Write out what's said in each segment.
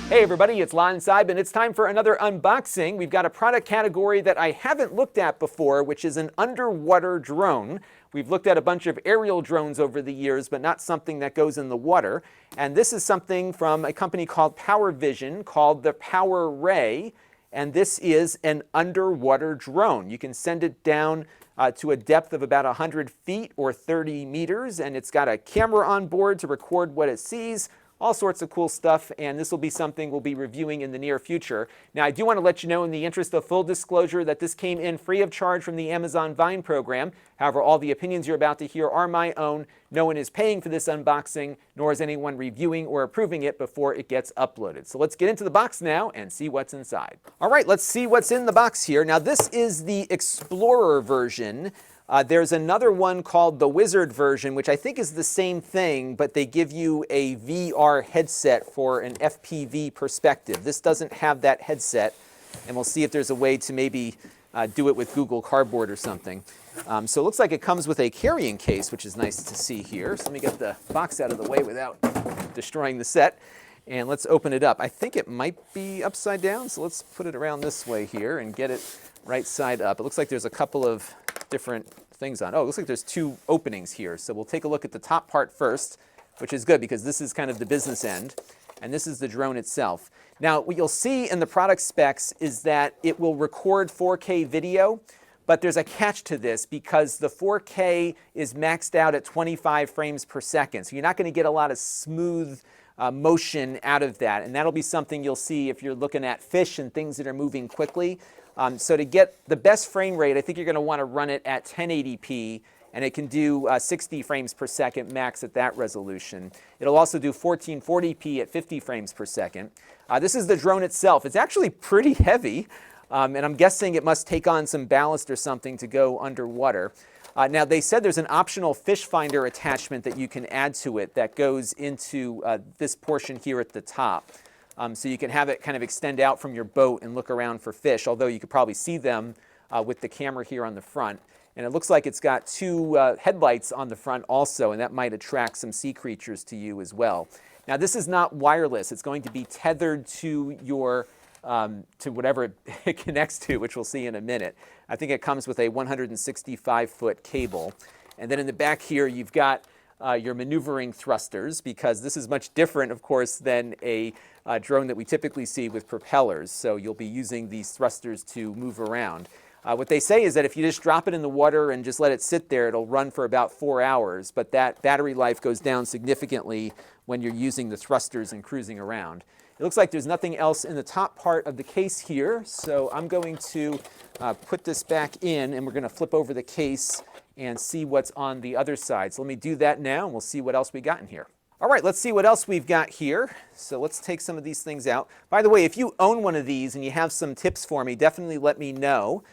Hey everybody, it's Lon Seib, and it's time for another unboxing. We've got a product category that I haven't looked at before, which is an underwater drone. We've looked at a bunch of aerial drones over the years, but not something that goes in the water. And this is something from a company called PowerVision called the PowerRay, and this is an underwater drone. You can send it down to a depth of about 100 feet or 30 meters, and it's got a camera on board to record what it sees. All sorts of cool stuff, and this will be something we'll be reviewing in the near future. Now, I do want to let you know, in the interest of full disclosure, that this came in free of charge from the Amazon Vine program. However, all the opinions you're about to hear are my own. No one is paying for this unboxing, nor is anyone reviewing or approving it before it gets uploaded. So let's get into the box now and see what's inside. All right, let's see what's in the box here. Now, this is the Explorer version. There's another one called the Wizard version, which I think is the same thing, but they give you a VR headset for an FPV perspective. This doesn't have that headset, and we'll see if there's a way to maybe do it with Google Cardboard or something. So it looks like it comes with a carrying case, which is nice to see here. So let me get the box out of the way without destroying the set. And let's open it up. I think it might be upside down, so let's put it around this way here and get it right side up. It looks like there's a couple of different things on. Oh, it looks like there's two openings here. So we'll take a look at the top part first, which is good because this is kind of the business end, and this is the drone itself. Now, what you'll see in the product specs is that it will record 4K video, but there's a catch to this because the 4K is maxed out at 25 frames per second. So you're not going to get a lot of smooth motion out of that, and that'll be something you'll see if you're looking at fish and things that are moving quickly. So to get the best frame rate, I think you're going to want to run it at 1080p, and it can do 60 frames per second max at that resolution. It'll also do 1440p at 50 frames per second. This is the drone itself. It's actually pretty heavy, and I'm guessing it must take on some ballast or something to go underwater. Now, they said there's an optional fish finder attachment that you can add to it that goes into this portion here at the top. So you can have it kind of extend out from your boat and look around for fish, although you could probably see them with the camera here on the front. And it looks like it's got two headlights on the front also, and that might attract some sea creatures to you as well. Now, this is not wireless. It's going to be tethered to your to whatever it connects to, which we'll see in a minute. I think it comes with a 165-foot cable. And then in the back here, you've got your maneuvering thrusters, because this is much different, of course, than a drone that we typically see with propellers. So you'll be using these thrusters to move around. What they say is that if you just drop it in the water and just let it sit there, it'll run for about 4 hours, but that battery life goes down significantly when you're using the thrusters and cruising around. It looks like there's nothing else in the top part of the case here, so I'm going to put this back in, and we're going to flip over the case and see what's on the other side. So let me do that now, and we'll see what else we got in here. All right, let's see what else we've got here. So let's take some of these things out. By the way, if you own one of these and you have some tips for me, definitely let me know,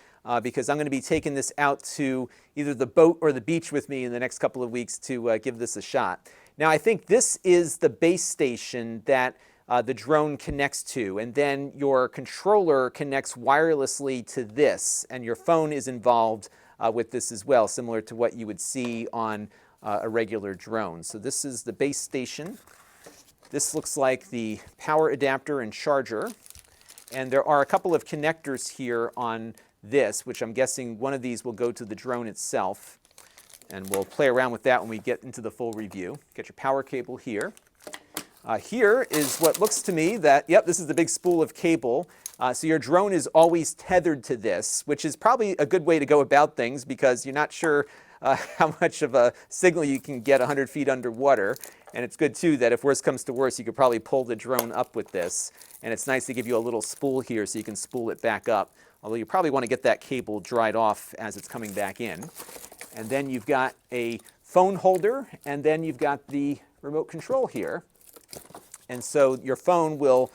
because I'm going to be taking this out to either the boat or the beach with me in the next couple of weeks to give this a shot. Now, I think this is the base station that the drone connects to, and then your controller connects wirelessly to this, and your phone is involved with this as well, similar to what you would see on a regular drone. So this is the base station. This looks like the power adapter and charger, and there are a couple of connectors here on this, which I'm guessing one of these will go to the drone itself, and we'll play around with that when we get into the full review. Get your power cable here. Here is what looks to me that, yep, this is the big spool of cable. So your drone is always tethered to this, which is probably a good way to go about things because you're not sure how much of a signal you can get 100 feet underwater. And it's good, too, that if worse comes to worse, you could probably pull the drone up with this. And it's nice to give you a little spool here so you can spool it back up, although you probably want to get that cable dried off as it's coming back in. And then you've got a phone holder, and then you've got the remote control here. And so your phone will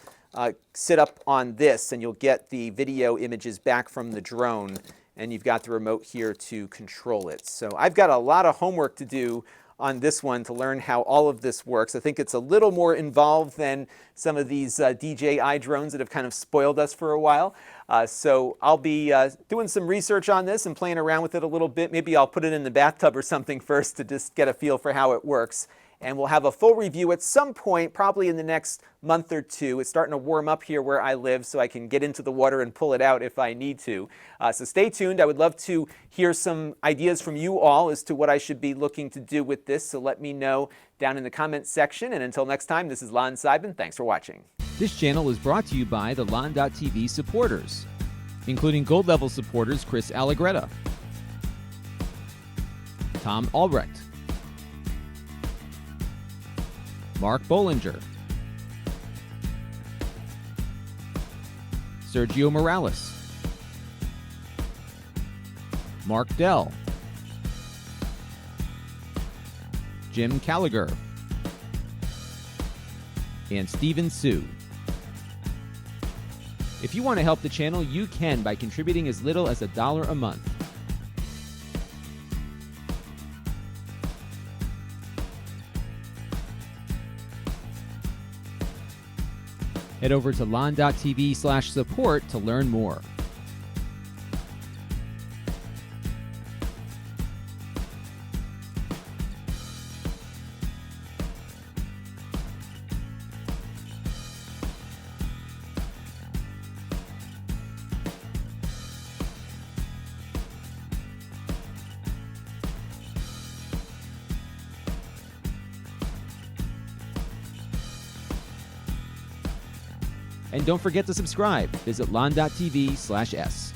sit up on this, and you'll get the video images back from the drone, and you've got the remote here to control it. So I've got a lot of homework to do on this one to learn how all of this works. I think it's a little more involved than some of these DJI drones that have kind of spoiled us for a while. So I'll be doing some research on this and playing around with it a little bit. Maybe I'll put it in the bathtub or something first to just get a feel for how it works. and we'll have a full review at some point, probably in the next month or two. It's starting to warm up here where I live, so I can get into the water and pull it out if I need to. So stay tuned. I would love to hear some ideas from you all as to what I should be looking to do with this, so let me know down in the comments section. And until next time, this is Lon Seidman. Thanks for watching. This channel is brought to you by the Lon.TV supporters, including gold level supporters Chris Allegretta, Tom Albrecht, Mark Bollinger, Sergio Morales, Mark Dell, Jim Gallagher, and Stephen Sue. If you want to help the channel, you can by contributing as little as $1 a month. Head over to lon.tv/support to learn more. And don't forget to subscribe. Visit lon.tv/s.